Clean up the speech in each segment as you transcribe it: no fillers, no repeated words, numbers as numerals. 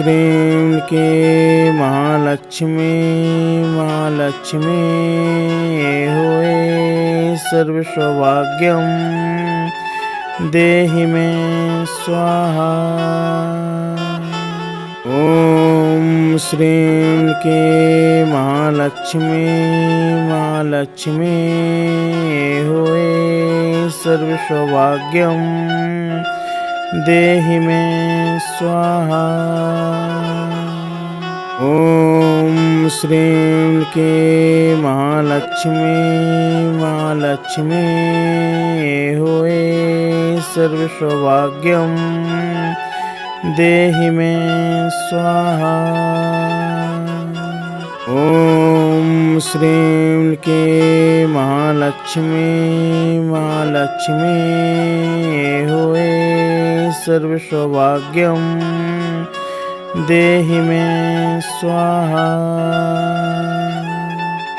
श्रीं के महालक्ष्मी महालक्ष्मी होए सर्व सौभाग्यम देहि मे स्वाहा। ओम श्रीं के महालक्ष्मी महालक्ष्मी होए सर्व सौभाग्यम देहि मे स्वाहा। ओम श्रीं के महालक्ष्मी महालक्ष्मी होए सर्व सौभाग्यम देहि मे स्वाहा। ओम श्रीं के महालक्ष्मी महालक्ष्मी होए सर्व सौभाग्यम देहि मे स्वाहा।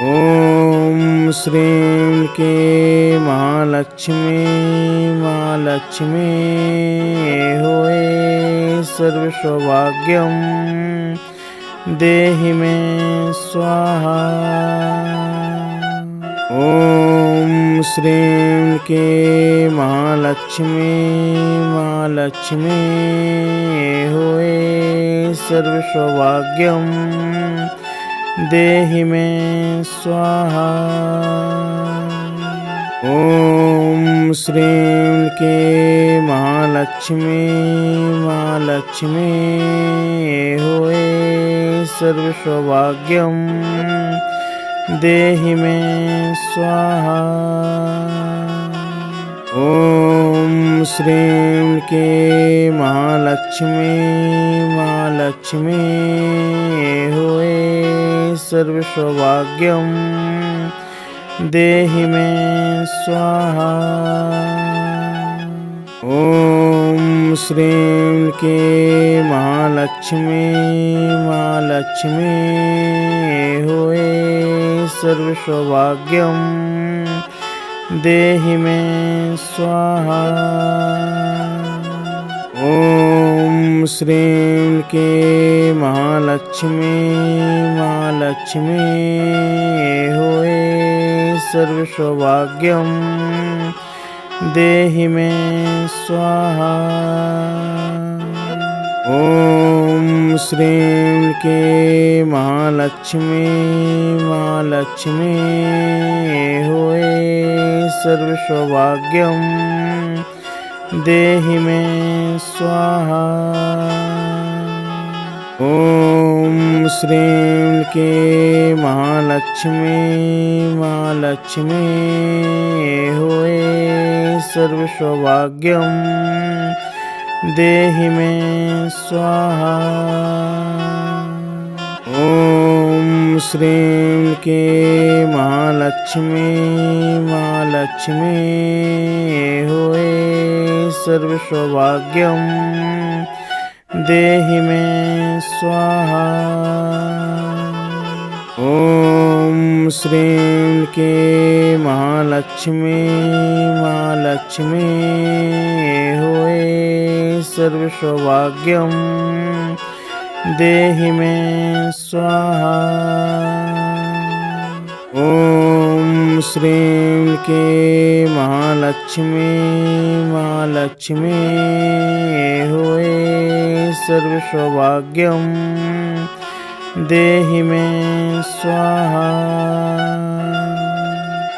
ओम श्रीं के महालक्ष्मी महालक्ष्मी होए सर्व सौभाग्यम देहि मे स्वाहा। ओम श्रीं के महालक्ष्मी महालक्ष्मी होए सर्व सौभाग्यम देहि मे स्वाहा। ओम श्रीं के महालक्ष्मी महालक्ष्मी होए सर्व सौभाग्यम देहि मे स्वाहा। ओम श्रीं के महालक्ष्मी महालक्ष्मी होए सर्व सौभाग्यम देहि मे स्वाहा। ओम श्रीं के महालक्ष्मी महालक्ष्मी होए सर्व सौभाग्यम देहि मे स्वाहा। ओम श्रीं के महालक्ष्मी महालक्ष्मी होए सर्व सौभाग्यम देहि मे स्वाहा। ओम श्रीं के महालक्ष्मी महालक्ष्मी होए सर्व सौभाग्यम देहि मे स्वाहा। ओम श्रीं के महालक्ष्मी महालक्ष्मी होए सर्व सौभाग्यम देहि मे स्वाहा। ओम श्रीं के महालक्ष्मी महालक्ष्मी होए सर्व सौभाग्यम देहि मे स्वाहा। ओम श्रीं के महालक्ष्मी महालक्ष्मी होए सर्व सौभाग्यम देहि मे स्वाहा। ओम श्रीं के महालक्ष्मी महालक्ष्मी होए सर्व सौभाग्यम देहि मे स्वाहा।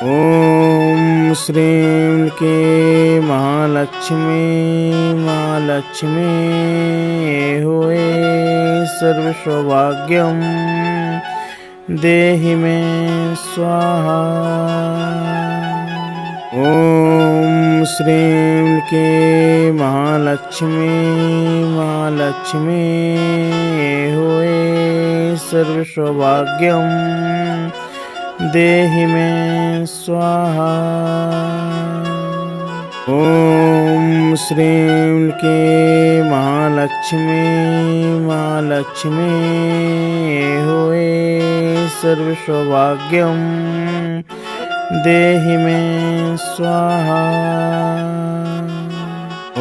ओम श्रीं के महालक्ष्मी महालक्ष्मी होए सर्व सौभाग्यम देहि मे स्वाहा। ओम श्रीं के महालक्ष्मी महालक्ष्मी होए सर्व सौभाग्यम देहि मे स्वाहा। ओम श्रीं के महालक्ष्मी महालक्ष्मी होए सर्व सौभाग्यम देहि मे स्वाहा।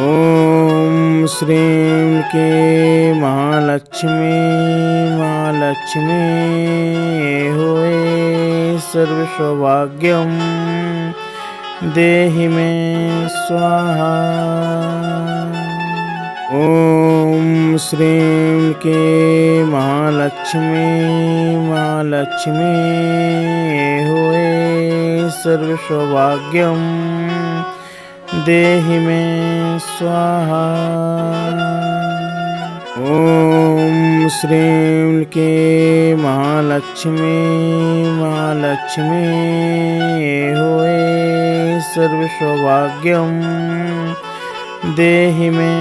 ओम श्रीं के महालक्ष्मी महालक्ष्मी होए सर्व सौभाग्यम देहि मे स्वाहा। ओम श्रीं के महालक्ष्मी महालक्ष्मी होए सर्व सौभाग्यम देहि मे स्वाहा। ओम श्रीं के महालक्ष्मी महालक्ष्मी होए सर्व सौभाग्यम देहि मे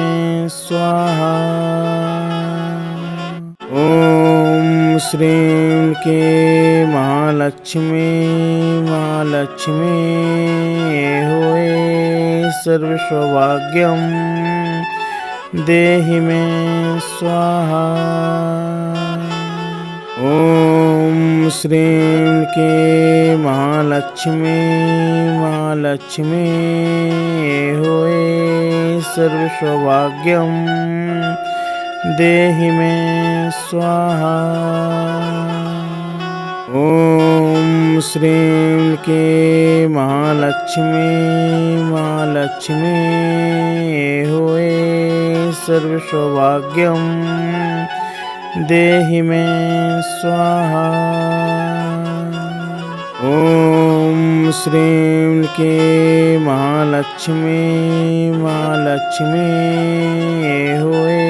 स्वाहा। ओम श्रीं के महालक्ष्मी महालक्ष्मी होए सर्व सौभाग्यम देहि मे स्वाहा। ओम श्रीं के महालक्ष्मी महालक्ष्मी होए सर्व सौभाग्यम देहि मे स्वाहा। ओम श्रीं के महालक्ष्मी महालक्ष्मी होए सर्व सौभाग्यम देहि मे स्वाहा। ओम श्रीं के महालक्ष्मी महालक्ष्मी होए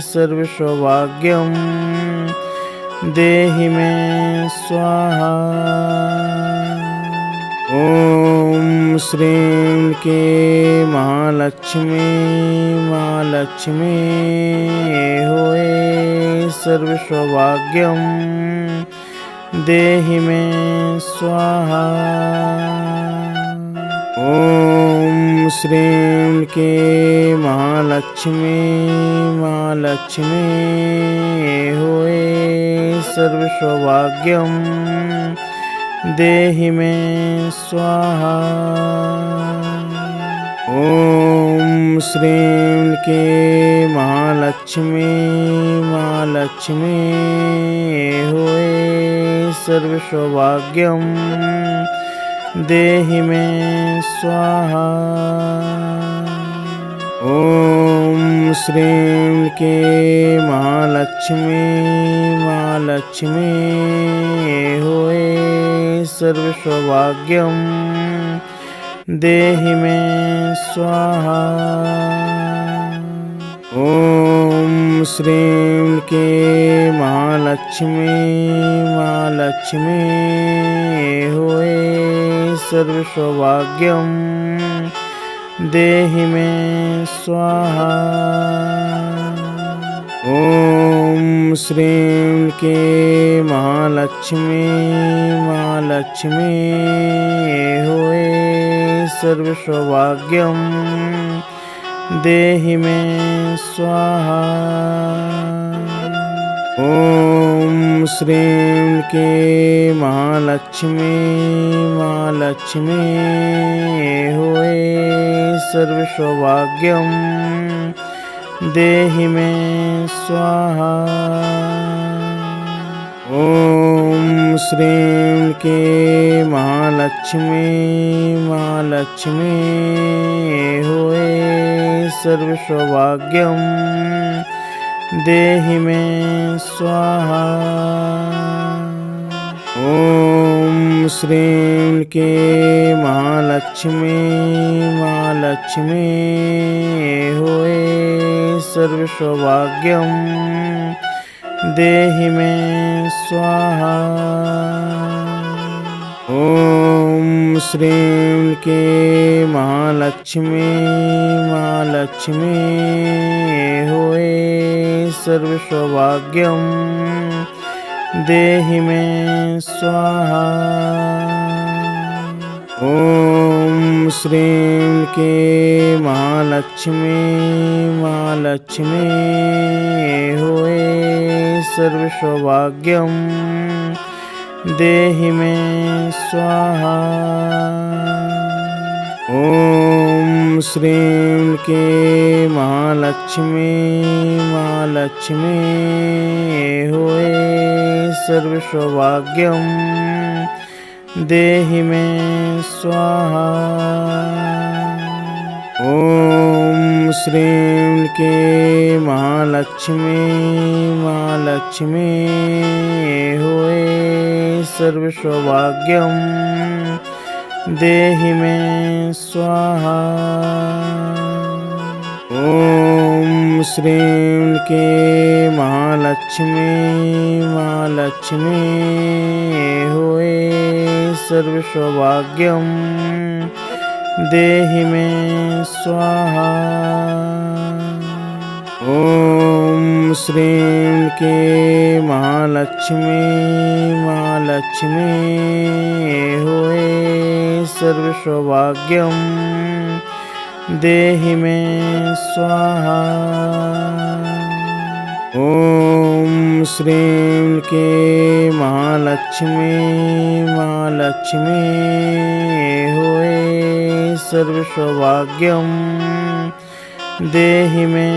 सर्व सौभाग्यम देहि मे स्वाहा। ओम श्रीं के महालक्ष्मी महालक्ष्मी होए सर्व सौभाग्यम देहि मे स्वाहा। ओम श्रीं के महालक्ष्मी महालक्ष्मी होए सर्व सौभाग्यम देहि मे स्वाहा। ओम श्रीं के महालक्ष्मी महालक्ष्मी होए सर्व सौभाग्यम देहि मे स्वाहा। ओम श्रीं के महालक्ष्मी महालक्ष्मी होए सर्व सौभाग्यम देहि मे स्वाहा। ओम श्रीं के महालक्ष्मी महालक्ष्मी होए सर्व सौभाग्यम देहि मे स्वाहा। ओम श्रीं के महालक्ष्मी महालक्ष्मी होए सर्व सौभाग्यम देहि मे स्वाहा। ओम श्रीं के महालक्ष्मी महालक्ष्मी होए सर्व सौभाग्यम देहि मे स्वाहा। ओम श्रीं के महालक्ष्मी महालक्ष्मी होए सर्व सौभाग्यम देहि मे स्वाहा। ओम श्रीं के महालक्ष्मी महालक्ष्मी होए सर्व सौभाग्यम देहि मे स्वाहा। ओम श्रीं के महालक्ष्मी महालक्ष्मी होए सर्व सौभाग्यम देहि मे स्वाहा। ओम श्रीं के महालक्ष्मी महालक्ष्मी होए सर्व सौभाग्यम देहि मे स्वाहा। ॐ श्रीं के महालक्ष्मी महालक्ष्मी होए सर्वसौभाग्यं देहि मे स्वाहा। ॐ श्रीं के महालक्ष्मी महालक्ष्मी होए सर्वसौभाग्यं देहि मे स्वाहा। ॐ श्रीं के महालक्ष्मी महालक्ष्मी होए सर्वसौभाग्यं देहि मे स्वाहा। ॐ श्रीं के महालक्ष्मी महालक्ष्मी होए सर्वसौभाग्यं देहि मे स्वाहा। ॐ श्रीं के महालक्ष्मी महालक्ष्मी होए सर्वसौभाग्यं देहि मे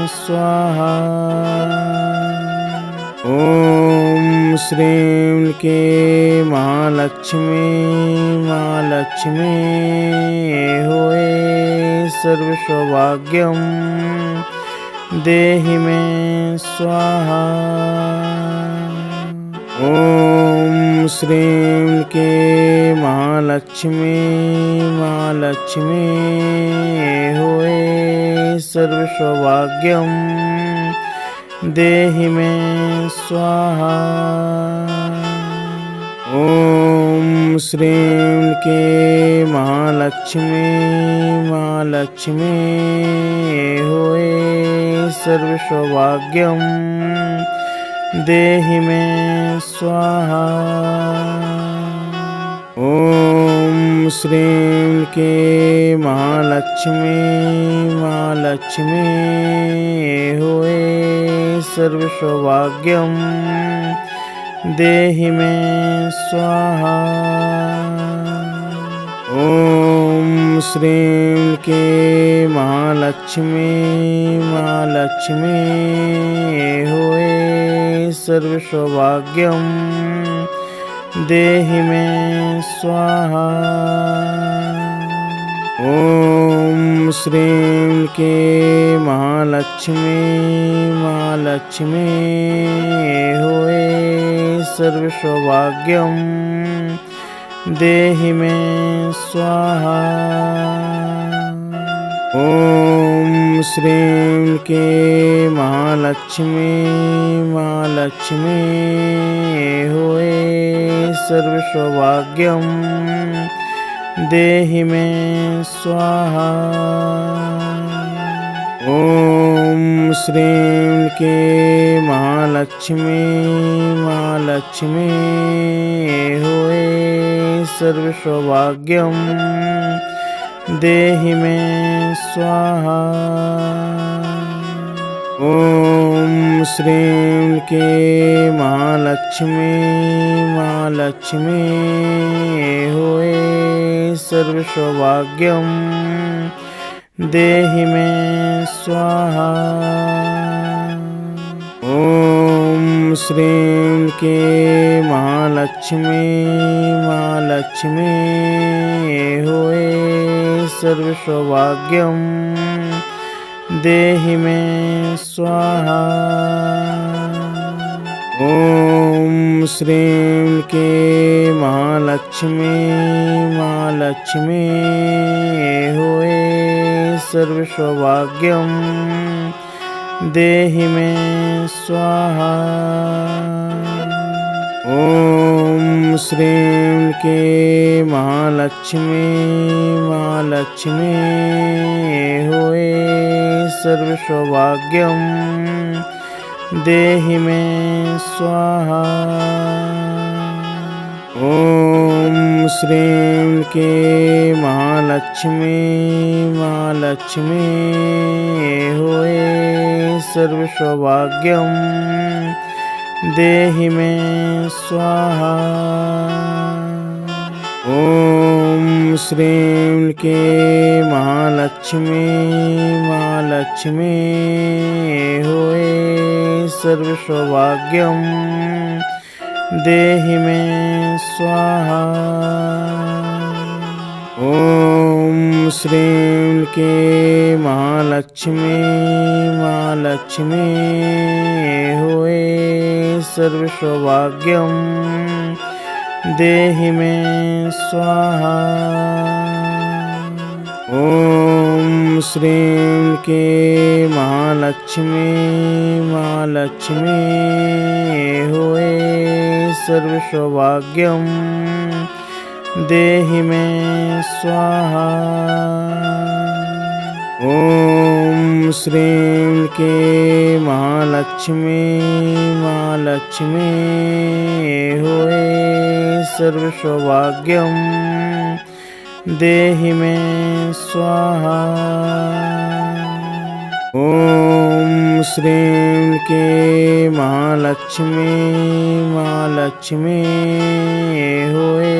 स्वाहा। ॐ श्रीं के महालक्ष्मी महालक्ष्मी होए सर्वसौभाग्यं देहि मे स्वाहा। ॐ श्रीं के महालक्ष्मी महालक्ष्मी होए सर्वसौभाग्यं देहि मे स्वाहा। ॐ श्रीं के महालक्ष्मी महालक्ष्मी होए सर्वसौभाग्यं देहि मे स्वाहा। ॐ श्रीं के महालक्ष्मी महालक्ष्मी होए सर्वसौभाग्यं देहि मे स्वाहा। ॐ श्रीं के महालक्ष्मी महालक्ष्मी होए सर्वसौभाग्यं देहि मे स्वाहा। ॐ श्रीं के महालक्ष्मी महालक्ष्मी होए सर्वसौभाग्यं देहि मे स्वाहा। ॐ श्रीं के महालक्ष्मी महालक्ष्मी होए सर्वसौभाग्यं देहि मे स्वाहा। ॐ श्रीं के महालक्ष्मी महालक्ष्मी होए सर्वसौभाग्यं देहि मे स्वाहा। ॐ श्रीं के महालक्ष्मी महालक्ष्मी होए सर्वसौभाग्यं देहि मे स्वाहा। ॐ श्रीं के महालक्ष्मी महालक्ष्मी होए सर्वसौभाग्यं देहि मे स्वाहा। ॐ श्रीं के महालक्ष्मी महालक्ष्मी होए सर्वसौभाग्यं देहि मे स्वाहा। ॐ श्रीं के महालक्ष्मी महालक्ष्मी होए सर्वसौभाग्यं देहि मे स्वाहा। ॐ श्रीं के महालक्ष्मी महालक्ष्मी होए सर्वसौभाग्यं देहि मे स्वाहा। ॐ श्रीं के महालक्ष्मी महालक्ष्मी होए सर्व सौभाग्यम देहि मे स्वाहा। ओम श्रीं के महालक्ष्मी महालक्ष्मी होए सर्व सौभाग्यम देहि मे स्वाहा। ओम श्रीं के महालक्ष्मी महालक्ष्मी होए सर्व सौभाग्यम देहि मे स्वाहा। ओम श्रीं के महालक्ष्मी महालक्ष्मी होए सर्व सौभाग्यम देहि मे स्वाहा। ओम श्रीं के महालक्ष्मी महालक्ष्मी होए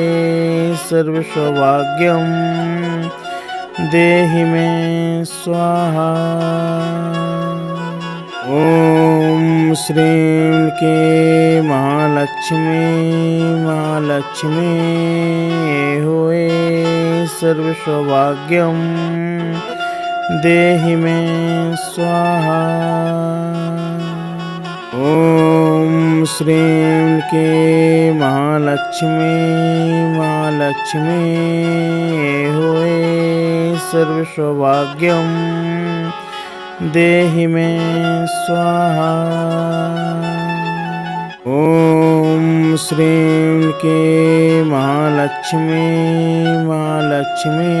सर्व सौभाग्यम देहि मे स्वाहा। ओम श्रीं के महालक्ष्मी महालक्ष्मी होए सर्व सौभाग्यम देहि मे स्वाहा। ओम श्रीं के महालक्ष्मी महालक्ष्मी होए सर्व सौभाग्यम देहि मे स्वाहा। ओम श्रीं के महालक्ष्मी महालक्ष्मी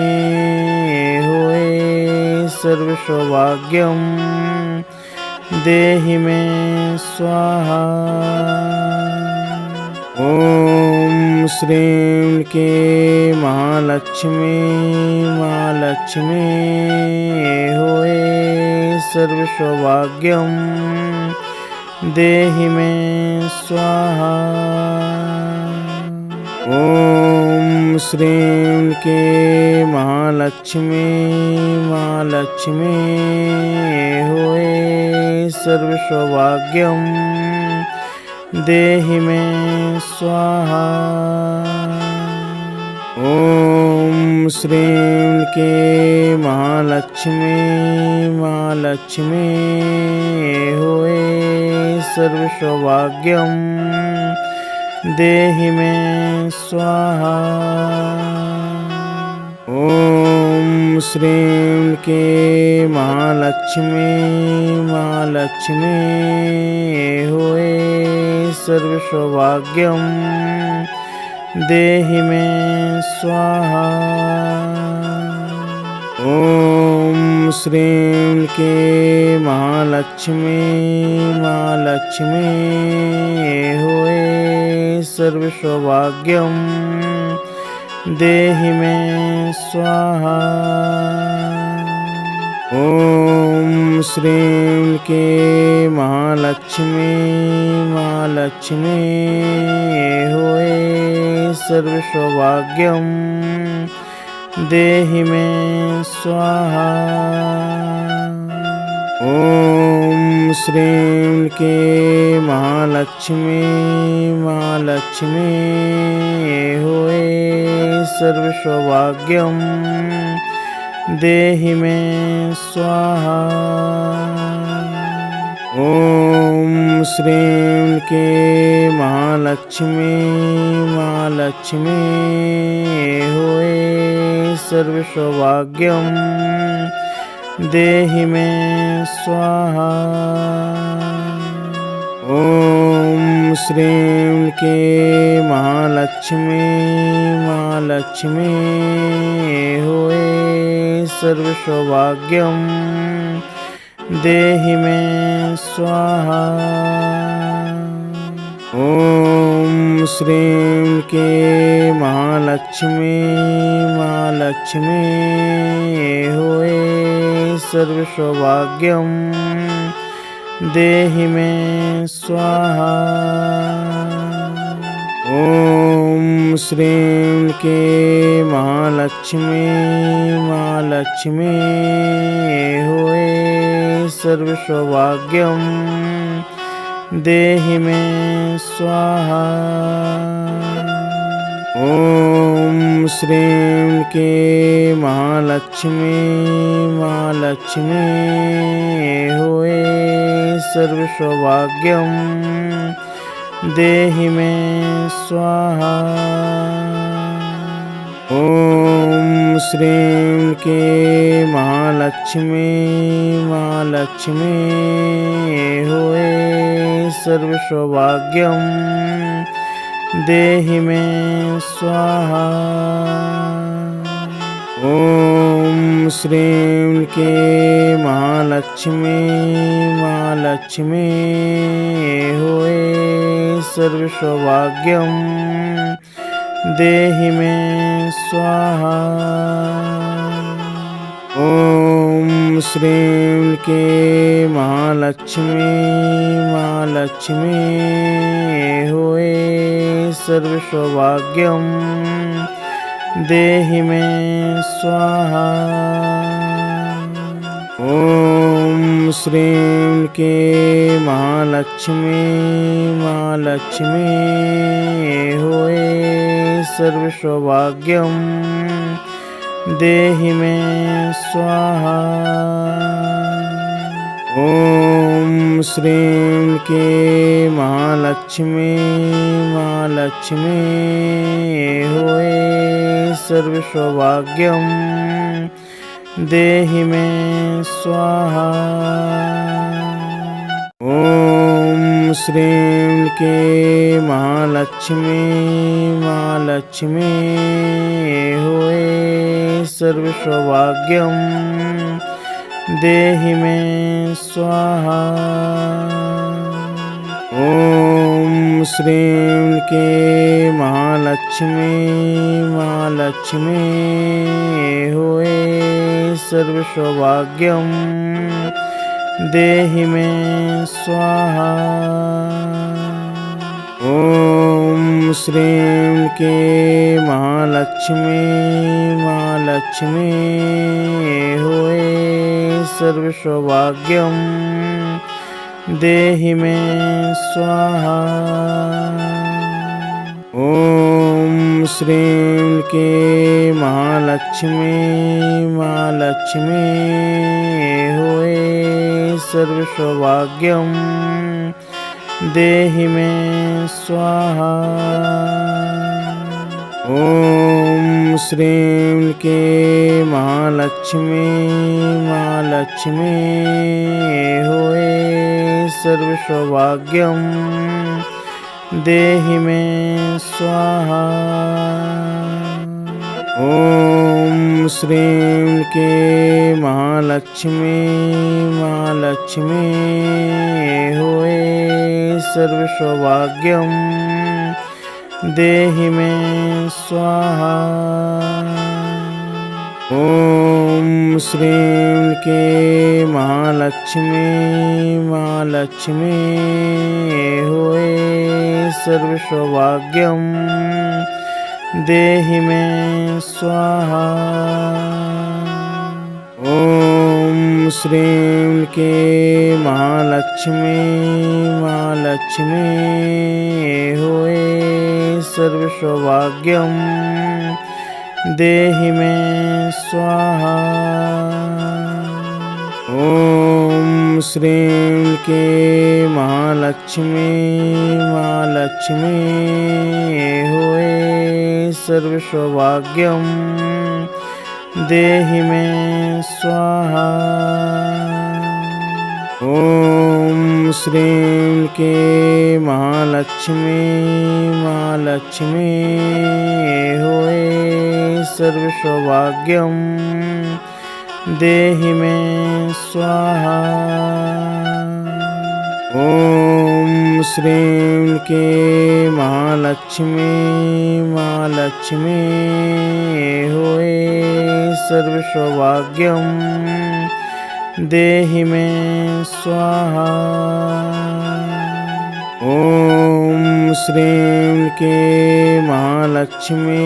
होए सर्व सौभाग्यम देहि मे स्वाहा। ओम श्रीं के महालक्ष्मी महालक्ष्मी होए सर्व सौभाग्यम देहि मे स्वाहा। ओम श्रीं के महालक्ष्मी महालक्ष्मी होए सर्व सौभाग्यम देहि मे स्वाहा। ओम श्रीं के महालक्ष्मी महालक्ष्मी होए सर्व सौभाग्यम देहि मे स्वाहा। ओम श्रीं के महालक्ष्मी महालक्ष्मी होए सर्व सौभाग्यम देहि मे स्वाहा। ओम श्रीं के महालक्ष्मी महालक्ष्मी होए सर्व सौभाग्यम देहि मे स्वाहा। ओम श्रीं के महालक्ष्मी महालक्ष्मी होए सर्व सौभाग्यम देहि मे स्वाहा। ओम श्रीं के महालक्ष्मी महालक्ष्मी होए सर्व सौभाग्यम देहि मे स्वाहा। ओम श्रीं के महालक्ष्मी महालक्ष्मी होए सर्व सौभाग्यम देहि मे स्वाहा। ओम श्रीं के महालक्ष्मी महालक्ष्मी होए सर्व सौभाग्यम देहि मे स्वाहा। ओम श्रीं के महालक्ष्मी महालक्ष्मी होए सर्व सौभाग्यम देहि मे स्वाहा। ॐ श्रीं के महालक्ष्मी महालक्ष्मी हुए सर्व सौभाग्यम देहि मे स्वाहा। ॐ श्रीं के महालक्ष्मी महालक्ष्मी हुए सर्व सौभाग्यम देहि मे स्वाहा। ॐ श्रीं के महालक्ष्मी महालक्ष्मी हुए सर्व सौभाग्यम देहि मे स्वाहा। ॐ श्रीं के महालक्ष्मी महालक्ष्मी हुए सर्व सौभाग्यम देहि मे स्वाहा। ॐ श्रीं के महालक्ष्मी महालक्ष्मी हुए सर्व सौभाग्यम देहि मे स्वाहा। ॐ श्रीं के महालक्ष्मी महालक्ष्मी हुए सर्व सौभाग्यम देहि मे स्वाहा। ॐ श्रीं के महालक्ष्मी महालक्ष्मी हुए सर्व सौभाग्यम देहि मे स्वाहा। ॐ श्रीं के महालक्ष्मी महालक्ष्मी हुए सर्व सौभाग्यम देहि मे स्वाहा। ॐ श्रीं के महालक्ष्मी महालक्ष्मी हुए सर्व सौभाग्यम देहि मे स्वाहा। ॐ श्रीं के महालक्ष्मी महालक्ष्मी हुए सर्व सौभाग्यम देहि मे स्वाहा। ॐ श्रीं के महालक्ष्मी महालक्ष्मी हुए सर्व सौभाग्यम देहि मे स्वाहा। ॐ श्रीं के महालक्ष्मी महालक्ष्मी हुए सर्व सौभाग्यम देहि मे स्वाहा। ॐ श्रीं के महालक्ष्मी महालक्ष्मी हुए सर्व सौभाग्यम देहि मे स्वाहा। ॐ श्रीं के महालक्ष्मी महालक्ष्मी हुए सर्व सौभाग्यम देहि मे स्वाहा। ॐ श्रीं के महालक्ष्मी महालक्ष्मी हुए सर्व सौभाग्यम देहि मे स्वाहा। ॐ श्रीं के महालक्ष्मी महालक्ष्मी हुए सर्व सौभाग्यम देहि मे स्वाहा। ॐ श्रीं के महालक्ष्मी महालक्ष्मी हुए सर्व सौभाग्यम देहि मे स्वाहा। ॐ श्रीं के महालक्ष्मी महालक्ष्मी हुए सर्व सौभाग्यम देहि मे स्वाहा। ॐ श्रीं क्लीं महालक्ष्मी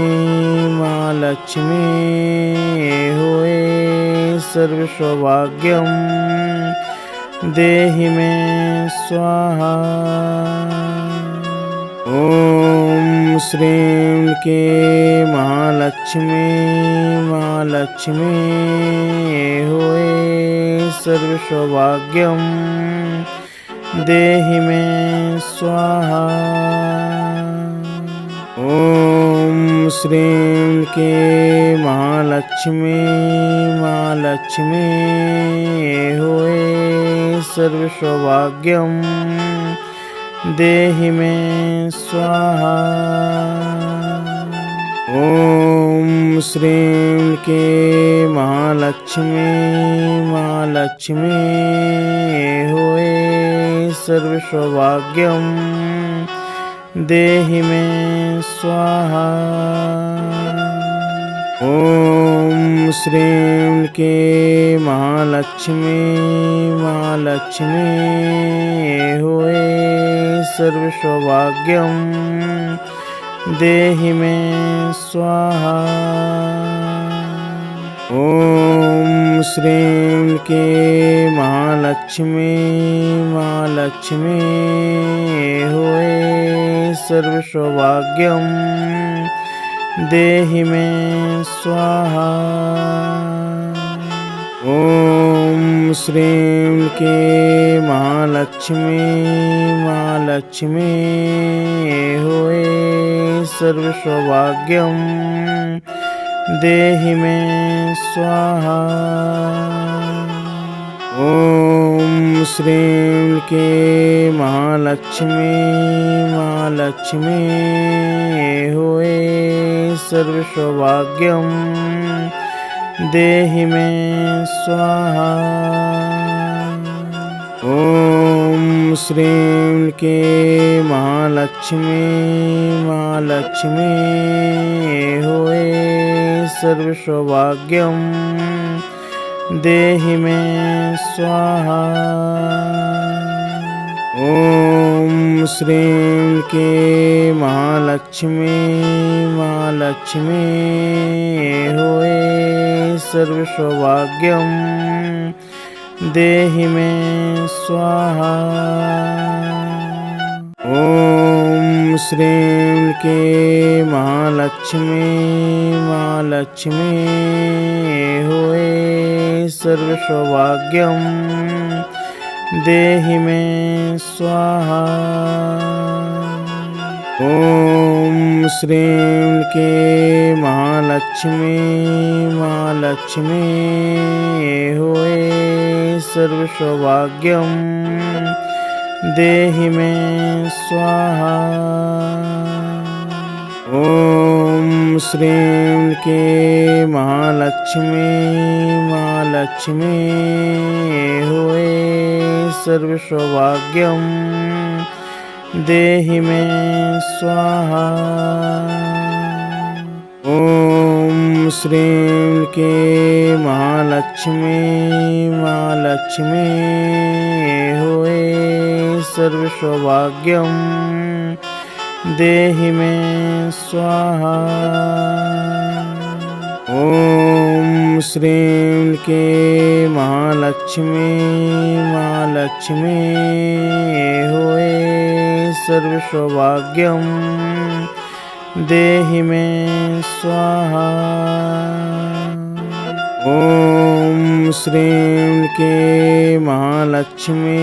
महालक्ष्मी होए सर्वसौभाग्यं देहि मे स्वाहा। ॐ श्रीं क्लीं महालक्ष्मी महालक्ष्मी होए सर्वसौभाग्यं देहि मे स्वाहा। ॐ श्रीं क्लीं महालक्ष्मी महालक्ष्मी होए सर्वसौभाग्यं देहि मे स्वाहा। ॐ श्रीं क्लीं महालक्ष्मी महालक्ष्मी होए सर्वसौभाग्यं देहि मे स्वाहा। ॐ श्रीं क्लीं महालक्ष्मी महालक्ष्मी होए सर्वसौभाग्यं देहि मे स्वाहा। ॐ श्रीं क्लीं महालक्ष्मी महालक्ष्मी होए सर्वसौभाग्यं देहि मे स्वाहा। ॐ श्रीं क्लीं महालक्ष्मी महालक्ष्मी होए सर्वसौभाग्यं देहि मे स्वाहा। ॐ श्रीं क्लीं महालक्ष्मी महालक्ष्मी होए सर्वसौभाग्यं देहि मे स्वाहा। ॐ श्रीं क्लीं महालक्ष्मी महालक्ष्मी होए सर्वसौभाग्यं देहि मे स्वाहा। ॐ श्रीं क्लीं महालक्ष्मी महालक्ष्मी होए सर्वसौभाग्यं देहि मे स्वाहा। ॐ श्रीं क्लीं महालक्ष्मी महालक्ष्मी होए सर्वसौभाग्यं देहि मे स्वाहा। ॐ श्रीं क्लीं महालक्ष्मी महालक्ष्मी होए सर्वसौभाग्यं देहि मे स्वाहा। ॐ श्रीं क्लीं महालक्ष्मी महालक्ष्मी होए सर्वसौभाग्यं देहि मे स्वाहा। ॐ श्रीं क्लीं महालक्ष्मी महालक्ष्मी होए सर्वसौभाग्यं देहि मे स्वाहा। ॐ श्रीं क्लीं महालक्ष्मी महालक्ष्मी होए सर्वसौभाग्यं देहि मे स्वाहा। ॐ श्रीं क्लीं महालक्ष्मी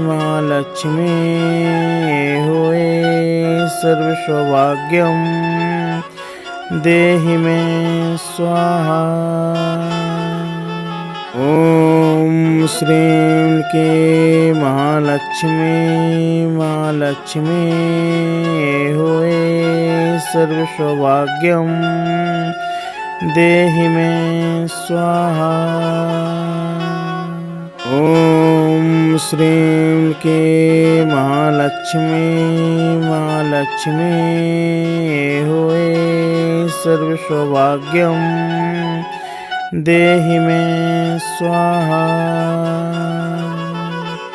महालक्ष्मी होए सर्वसौभाग्यं देहि मे स्वाहा। ॐ श्रीं क्लीं महालक्ष्मी महालक्ष्मी होए सर्वसौभाग्यं देहि मे स्वाहा। ॐ श्रीं क्लीं महालक्ष्मी महालक्ष्मी होए सर्वसौभाग्यं देहि मे स्वाहा।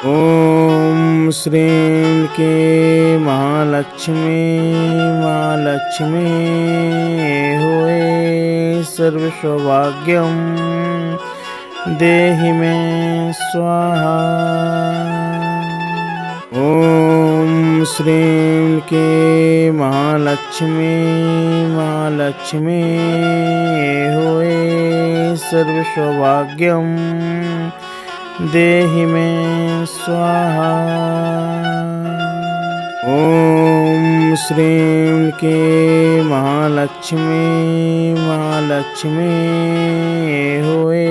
ॐ श्रीं के महालक्ष्मी महालक्ष्मी होए सर्व सौभाग्यम देहि मे स्वाहा। ओम श्रीं के महालक्ष्मी महालक्ष्मी होए सर्व सौभाग्यम देहि मे स्वाहा। ओम श्रीं के महालक्ष्मी महालक्ष्मी होए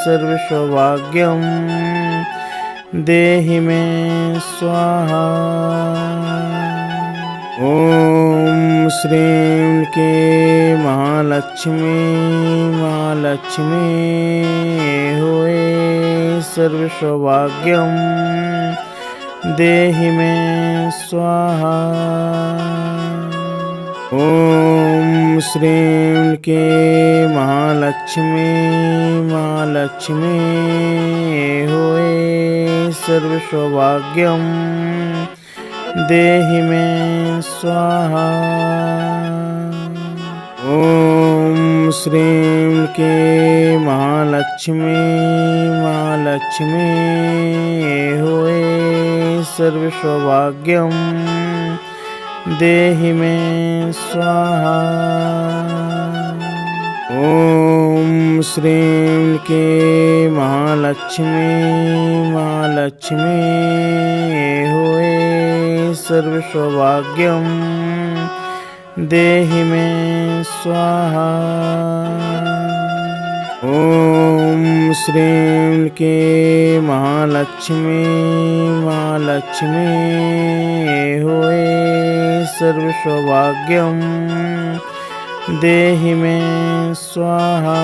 सर्व सौभाग्यम देहि मे स्वाहा। ओम श्रीं के महालक्ष्मी महालक्ष्मी होए सर्व सौभाग्यम देहि मे स्वाहा। ओम श्रीं के महालक्ष्मी महालक्ष्मी होए सर्व सौभाग्यम देहि मे स्वाहा। ओम श्रीं के महालक्ष्मी महालक्ष्मी होए सर्व सौभाग्यम देहि मे स्वाहा। ओम श्रीं के महालक्ष्मी महालक्ष्मी होए सर्व सौभाग्यम देहि मे स्वाहा। ओम श्रीं के महालक्ष्मी महालक्ष्मी होए सर्व सौभाग्यम देहि मे स्वाहा।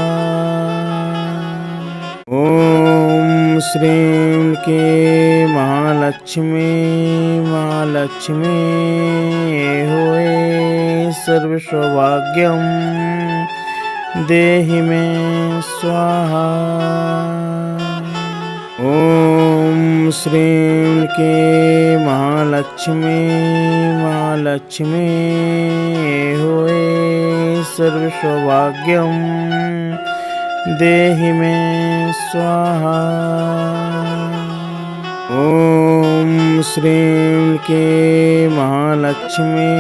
ओम श्रीं के महालक्ष्मी महालक्ष्मी होए सर्व सौभाग्यम देहि मे स्वाहा। ओम श्रीं के महालक्ष्मी महालक्ष्मी होए सर्व सौभाग्यम देहि मे स्वाहा। ओम श्रीं के महालक्ष्मी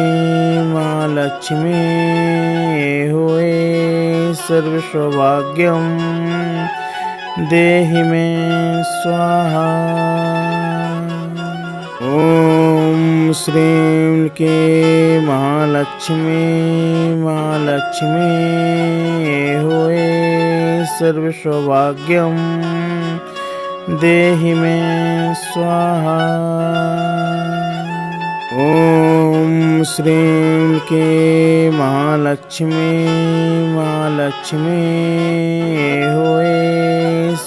महालक्ष्मी होए सर्व सौभाग्यम देहि मे स्वाहा। ओम श्रीं के महालक्ष्मी महालक्ष्मी होए सर्व सौभाग्यम देहि मे स्वाहा। ओम श्रीं के महालक्ष्मी महालक्ष्मी होए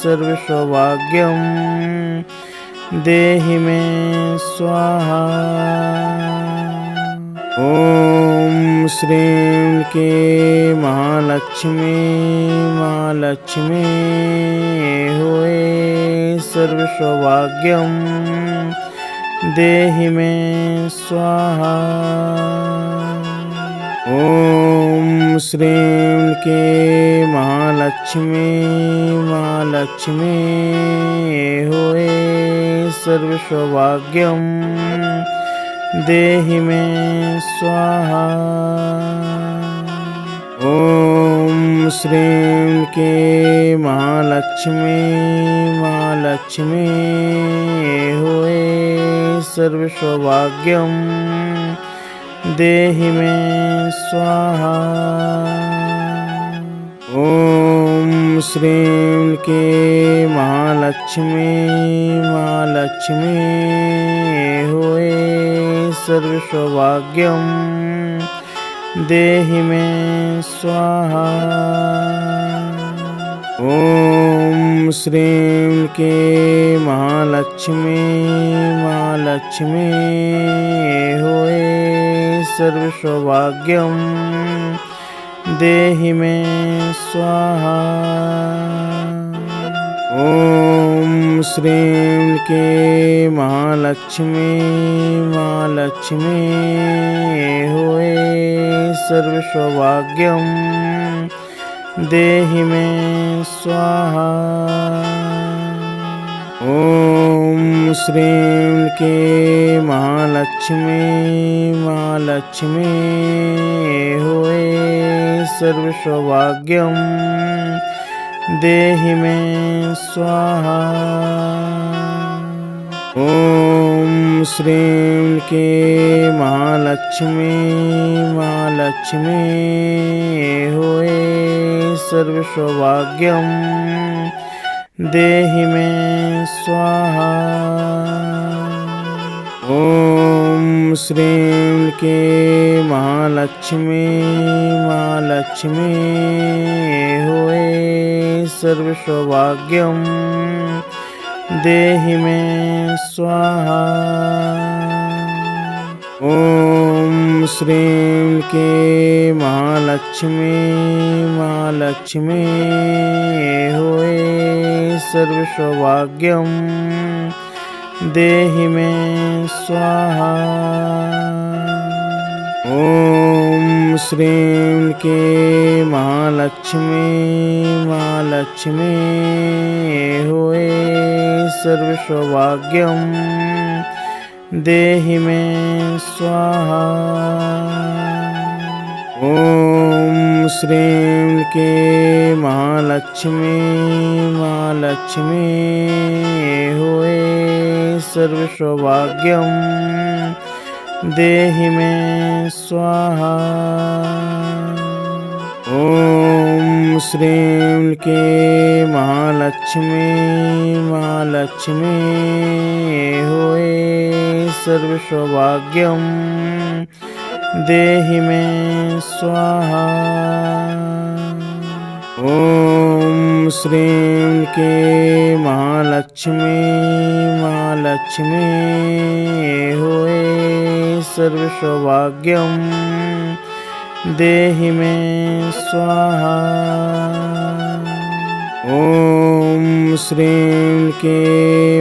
सर्व सौभाग्यम देहि मे स्वाहा। ओम श्रीं के महालक्ष्मी महालक्ष्मी होए सर्व सौभाग्यम देहि मे स्वाहा। ओम श्रीं के महालक्ष्मी महालक्ष्मी होए सर्व सौभाग्यम देहि मे स्वाहा। ओम श्रीं के महालक्ष्मी महालक्ष्मी होए सर्व सौभाग्यम देहि मे स्वाहा। ओम श्रीं के महालक्ष्मी महालक्ष्मी होए सर्व सौभाग्यम देहि मे स्वाहा। ओम श्रीं के महालक्ष्मी महालक्ष्मी होए सर्व सौभाग्यम देहि मे स्वाहा। ॐ श्रीं के महालक्ष्मी महालक्ष्मी होए सर्वसौभाग्यं देहि मे स्वाहा। ॐ श्रीं के महालक्ष्मी महालक्ष्मी होए सर्वसौभाग्यं देहि मे स्वाहा। ॐ श्रीं के महालक्ष्मी महालक्ष्मी होए सर्वसौभाग्यं देहि मे स्वाहा। ॐ श्रीं के महालक्ष्मी महालक्ष्मी होए सर्वसौभाग्यं देहि मे स्वाहा। ॐ श्रीं के महालक्ष्मी महालक्ष्मी होए सर्वसौभाग्यं देहि मे स्वाहा। ॐ श्रीं के महालक्ष्मी महालक्ष्मी होए सर्वसौभाग्यं देहि मे स्वाहा। ॐ श्रीं के महालक्ष्मी महालक्ष्मी होए सर्वसौभाग्यं देहि मे स्वाहा। ॐ श्रीं के महालक्ष्मी महालक्ष्मी होए सर्वसौभाग्यं देहि मे स्वाहा। ॐ श्रीं के महालक्ष्मी महालक्ष्मी होए सर्वसौभाग्यं देहि मे स्वाहा। ॐ श्रीं के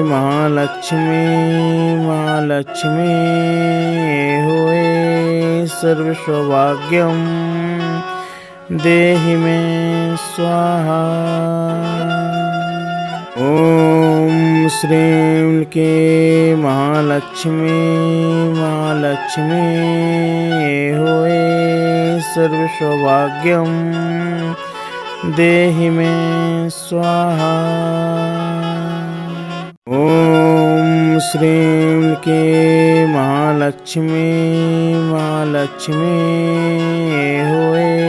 महालक्ष्मी महालक्ष्मी होए सर्वसौभाग्यं देहि मे स्वाहा। ॐ श्रीं के महालक्ष्मी महालक्ष्मी होए सर्वसौभाग्यं देहि मे स्वाहा। ॐ श्रीं के महालक्ष्मी महालक्ष्मी होए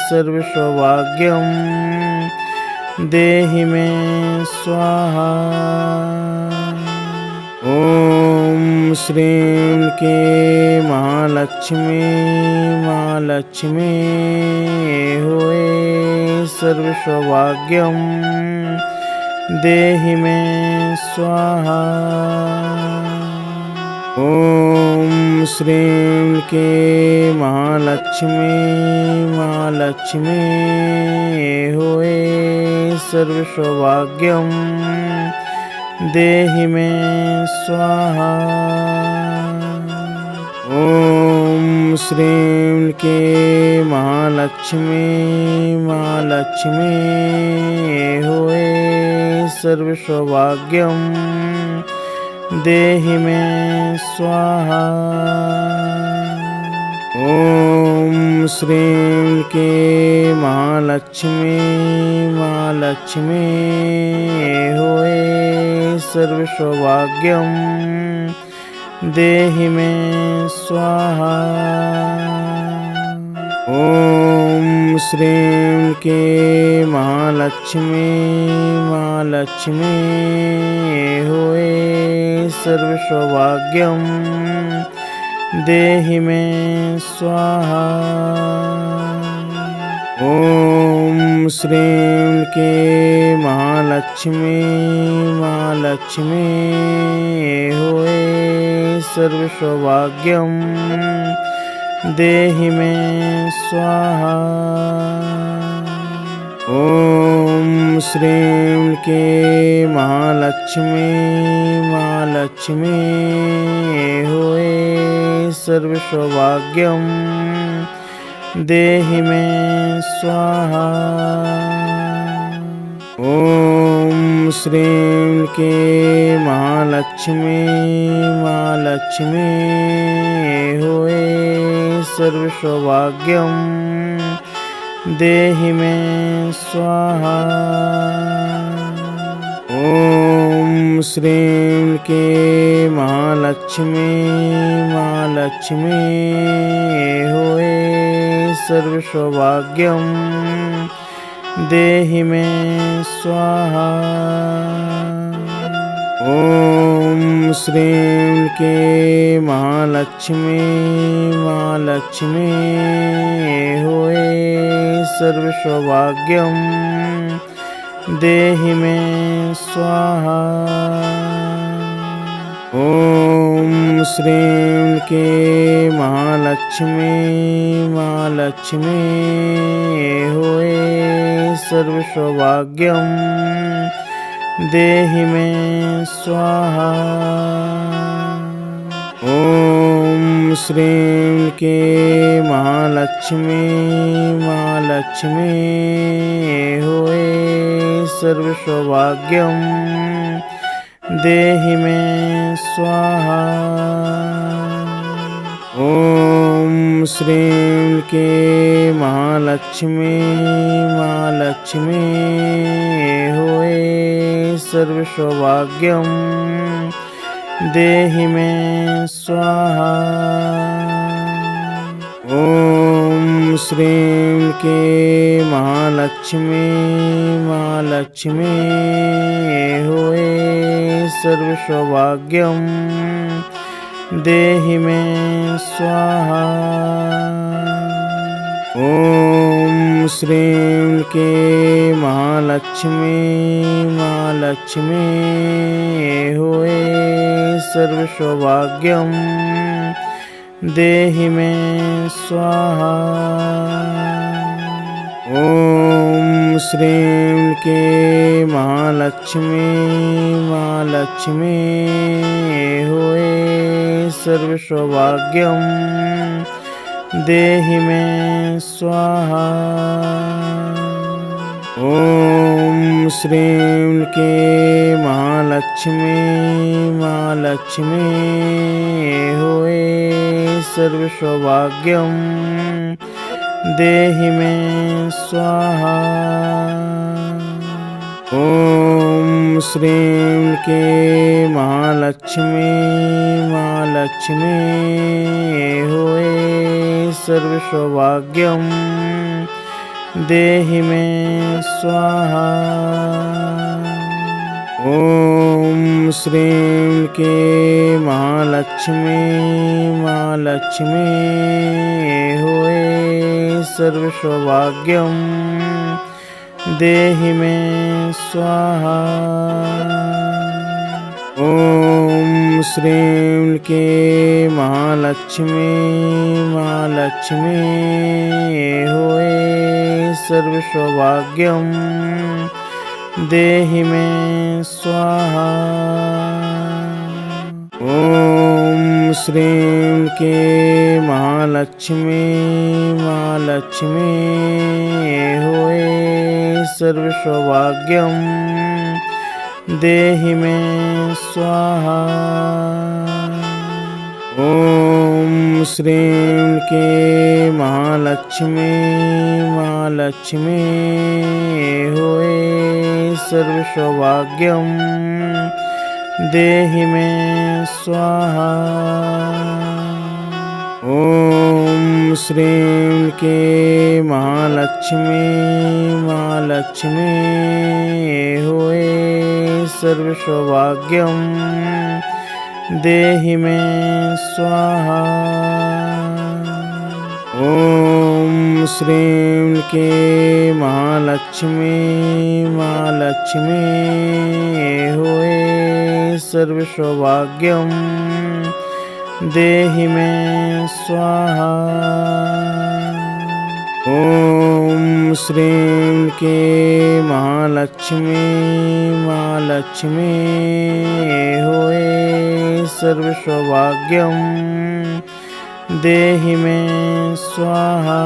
सर्वसौभाग्यं देहि मे स्वाहा। ॐ श्रीं के महालक्ष्मी महालक्ष्मी होए सर्वसौभाग्यं देहि मे स्वाहा। ॐ श्रीं के महालक्ष्मी महालक्ष्मी होए सर्वसौभाग्यं देहि मे स्वाहा। ॐ श्रीं के महालक्ष्मी महालक्ष्मी होए सर्वसौभाग्यं देहि मे स्वाहा। ॐ श्रीं के महालक्ष्मी महालक्ष्मी होए सर्वसौभाग्यं देहि मे स्वाहा। ॐ श्रीं के महालक्ष्मी महालक्ष्मी होए सर्वसौभाग्यं देहि मे स्वाहा। ॐ श्रीं के महालक्ष्मी महालक्ष्मी होए सर्वसौभाग्यं देहि मे स्वाहा। ॐ श्रीं के महालक्ष्मी महालक्ष्मी होए सर्व सौभाग्यम देहि मे स्वाहा। ॐ श्रीं के महालक्ष्मी महालक्ष्मी होए सर्व सौभाग्यम देहि मे स्वाहा। ॐ श्रीं के महालक्ष्मी महालक्ष्मी होए सर्व सौभाग्यम देहि मे स्वाहा। ॐ श्रीं के महालक्ष्मी महालक्ष्मी होए सर्व सौभाग्यम देहि मे स्वाहा। ॐ श्रीं के महालक्ष्मी महालक्ष्मी होए सर्व सौभाग्यम देहि मे स्वाहा। ॐ श्रीं के महालक्ष्मी महालक्ष्मी होए सर्व सौभाग्यम देहि मे स्वाहा। ॐ श्रीं के महालक्ष्मी महालक्ष्मी होए सर्व सौभाग्यम देहि मे स्वाहा। ॐ श्रीं के महालक्ष्मी महालक्ष्मी होए सर्व सौभाग्यम देहि मे स्वाहा। ॐ श्रीं के महालक्ष्मी महालक्ष्मी होए सर्व सौभाग्यम देहि मे स्वाहा। ॐ श्रीं के महालक्ष्मी महालक्ष्मी होए सर्व सौभाग्यम देहि मे स्वाहा। ॐ श्रीं के महालक्ष्मी महालक्ष्मी होए सर्व सौभाग्यम देहि मे स्वाहा। ॐ श्रीं के महालक्ष्मी महालक्ष्मी होए सर्व सौभाग्यम देहि मे स्वाहा। ॐ श्रीं के महालक्ष्मी महालक्ष्मी होए सर्व सौभाग्यम देहि मे स्वाहा। ॐ श्रीं के महालक्ष्मी महालक्ष्मी होए सर्व सौभाग्यम देहि मे स्वाहा। ॐ श्रीं के महालक्ष्मी महालक्ष्मी होए सर्व सौभाग्यम देहि मे स्वाहा। ॐ श्रीं के महालक्ष्मी महालक्ष्मी होए सर्व सौभाग्यम देहि मे स्वाहा। ॐ श्रीं के महालक्ष्मी महालक्ष्मी होए सर्व सौभाग्यम देहि मे स्वाहा। ॐ श्रीं के महालक्ष्मी महालक्ष्मी होए सर्व सौभाग्यम देहि मे स्वाहा। ॐ श्रीं क्लीं महालक्ष्मी महालक्ष्मी हुए सर्वसौभाग्यं देहि मे स्वाहा।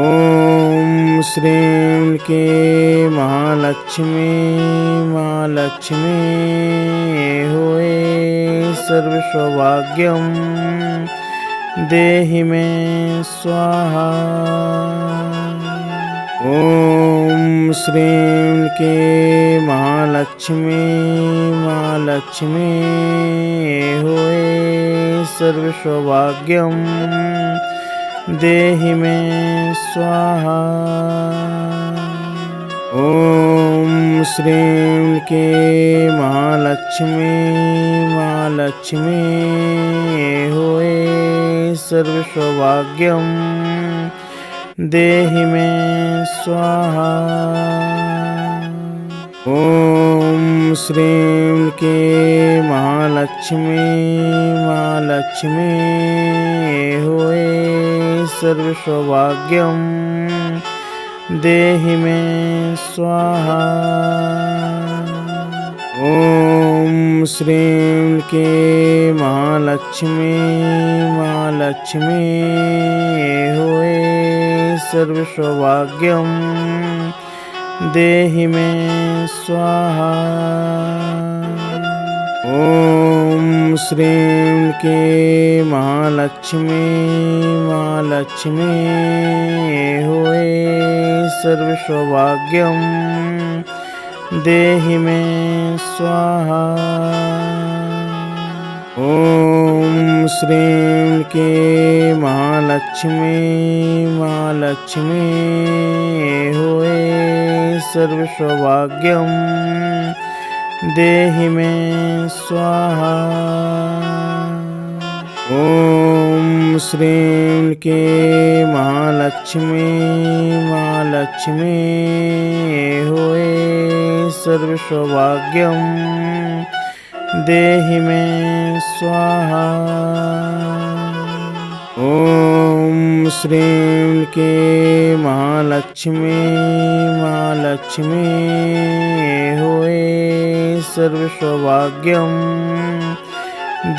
ॐ श्रीं क्लीं महालक्ष्मी महालक्ष्मी हुए सर्वसौभाग्यं देहि मे स्वाहा। ॐ श्रीं क्लीं महालक्ष्मी महालक्ष्मी हुए सर्वसौभाग्यं देहि मे स्वाहा। ॐ श्रीं क्लीं महालक्ष्मी महालक्ष्मी हुए सर्वसौभाग्यं देहि मे स्वाहा। ॐ श्रीं क्लीं महालक्ष्मी महालक्ष्मी हुए सर्वसौभाग्यं देहि मे स्वाहा। ॐ श्रीं क्लीं महालक्ष्मी महालक्ष्मी हुए सर्वसौभाग्यं देहि मे स्वाहा। ॐ श्रीं क्लीं महालक्ष्मी महालक्ष्मी हुए सर्वसौभाग्यं देहि मे स्वाहा। ॐ श्रीं क्लीं महालक्ष्मी महालक्ष्मी हुए सर्वसौभाग्यं देहि मे स्वाहा। ॐ श्रीं क्लीं महालक्ष्मी महालक्ष्मी हुए सर्वसौभाग्यं देहि मे स्वाहा। ॐ श्रीं क्लीं महालक्ष्मी महालक्ष्मी हुए सर्वसौभाग्यं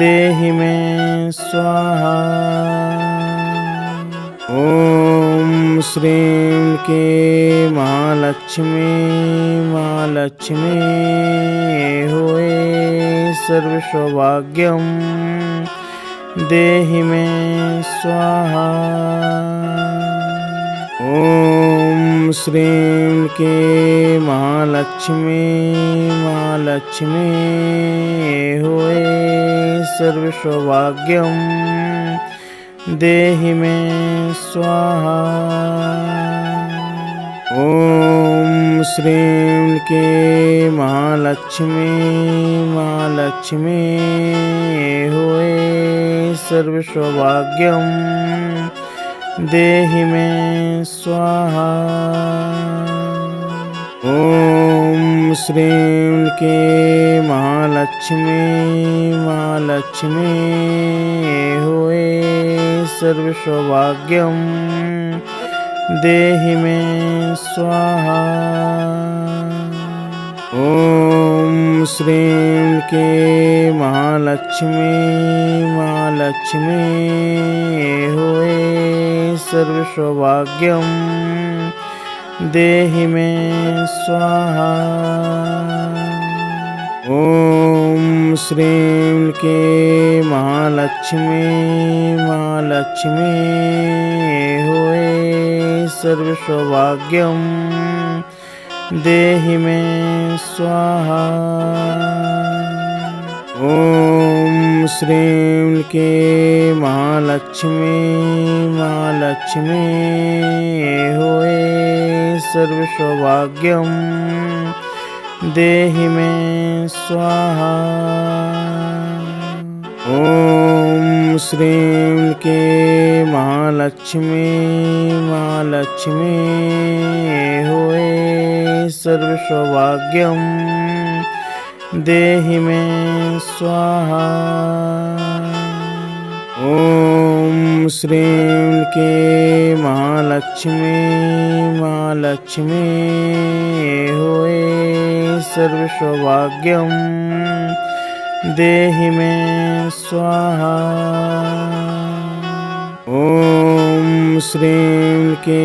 देहि मे स्वाहा। ॐ श्रीं क्लीं महालक्ष्मी महालक्ष्मी हुए सर्वसौभाग्यं देहि मे स्वाहा। ॐ श्रीं क्लीं महालक्ष्मी महालक्ष्मी हुए सर्वसौभाग्यं देहि मे स्वाहा। ॐ श्रीं क्लीं महालक्ष्मी महालक्ष्मी हुए सर्वसौभाग्यं देहि मे स्वाहा। ॐ श्रीं क्लीं महालक्ष्मी महालक्ष्मी हुए सर्वसौभाग्यं देहि मे स्वाहा। ॐ श्रीं क्लीं महालक्ष्मी महालक्ष्मी हुए सर्वसौभाग्यं देहि मे स्वाहा। ॐ श्रीं क्लीं महालक्ष्मी महालक्ष्मी हुए सर्वसौभाग्यं देहि मे स्वाहा। ॐ श्रीं क्लीं महालक्ष्मी महालक्ष्मी हुए सर्वसौभाग्यं देहि मे स्वाहा। ॐ श्रीं क्लीं महालक्ष्मी महालक्ष्मी हुए सर्वसौभाग्यं देहि मे स्वाहा। ॐ श्रीं के महालक्ष्मी महालक्ष्मी होए सर्वसौभाग्यं देहि मे स्वाहा। ॐ श्रीं के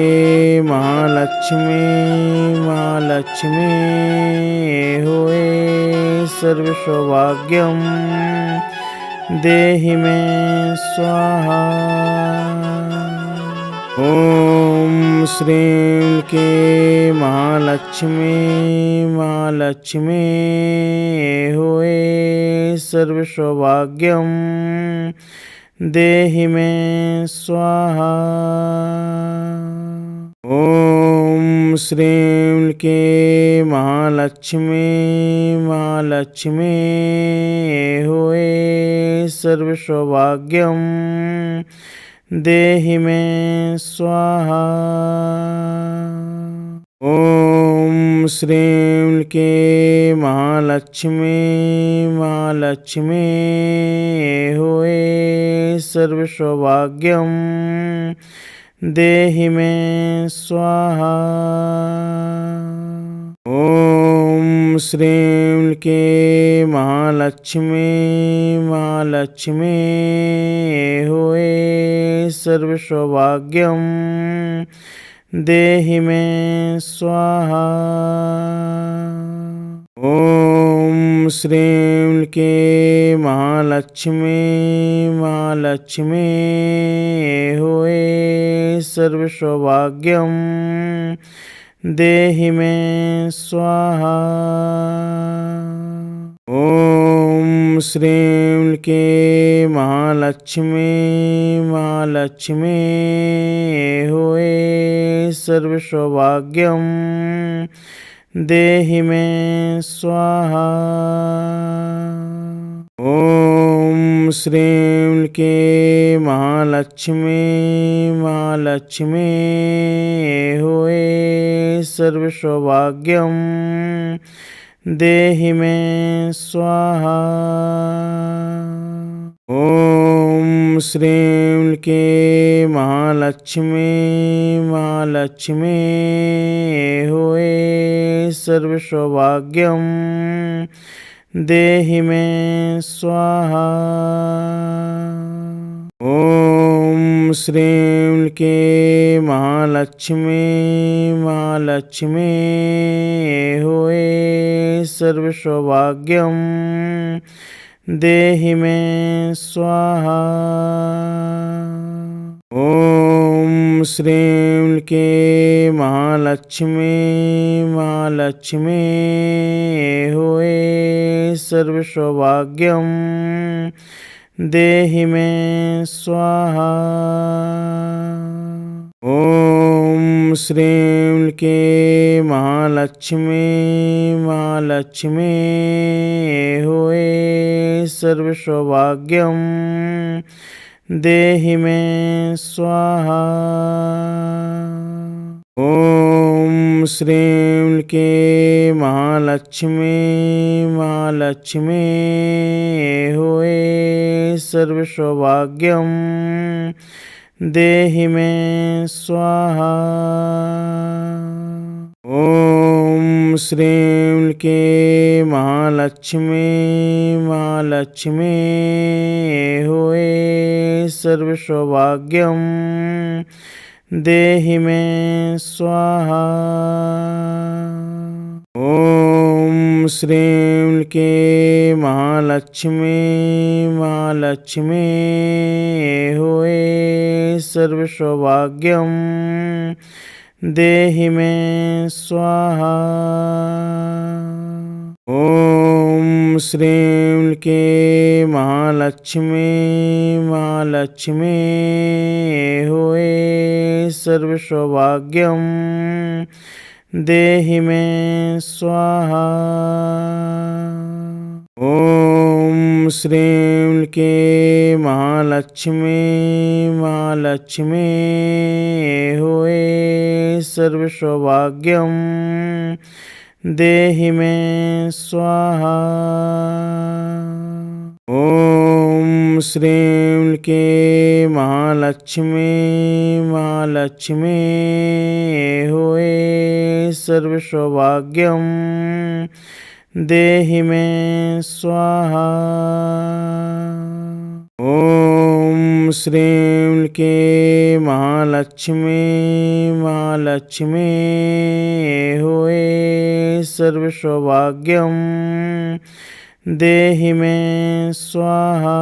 महालक्ष्मी महालक्ष्मी होए सर्वसौभाग्यं देहि मे स्वाहा। ॐ श्रीं के महालक्ष्मी महालक्ष्मी होए सर्वसौभाग्यं देहि मे स्वाहा। ॐ श्रीं के महालक्ष्मी महालक्ष्मी होए सर्वसौभाग्यं देहि मे स्वाहा। ॐ श्रीं के महालक्ष्मी महालक्ष्मी होए सर्वसौभाग्यं देहि मे स्वाहा। ॐ श्रीं के महालक्ष्मी महालक्ष्मी होए सर्वसौभाग्यं देहि मे स्वाहा। ॐ श्रीं के महालक्ष्मी महालक्ष्मी होए सर्वसौभाग्यं देहि मे स्वाहा। ॐ श्रीं के महालक्ष्मी महालक्ष्मी होए सर्वसौभाग्यं देहि मे स्वाहा। ॐ श्रीं के महालक्ष्मी महालक्ष्मी होए सर्वसौभाग्यं देहि मे स्वाहा। ॐ श्रीं के महालक्ष्मी महालक्ष्मी होए सर्वसौभाग्यं देहि मे स्वाहा। ॐ श्रीं के महालक्ष्मी महालक्ष्मी होए सर्वसौभाग्यं देहि मे स्वाहा। ॐ श्रीं के महालक्ष्मी महालक्ष्मी होए सर्वसौभाग्यं देहि मे स्वाहा। ॐ श्रीं के महालक्ष्मी महालक्ष्मी होए सर्वसौभाग्यं देहि मे स्वाहा। ॐ श्रीं के महालक्ष्मी महालक्ष्मी होए सर्वसौभाग्यं देहि मे स्वाहा। ॐ श्रीं के महालक्ष्मी महालक्ष्मी होए सर्वसौभाग्यं देहि मे स्वाहा। ॐ श्रीं के महालक्ष्मी महालक्ष्मी होए सर्वसौभाग्यं देहि मे स्वाहा। ॐ श्रीं के महालक्ष्मी महालक्ष्मी होए सर्वसौभाग्यं देहि मे स्वाहा। ॐ श्रीं के महालक्ष्मी महालक्ष्मी होए सर्वसौभाग्यं देहि मे स्वाहा। ॐ श्रीं क्लीं महालक्ष्मी महालक्ष्मी होए सर्वसौभाग्यं देहि मे स्वाहा। ॐ श्रीं क्लीं महालक्ष्मी महालक्ष्मी होए सर्वसौभाग्यं देहि मे स्वाहा।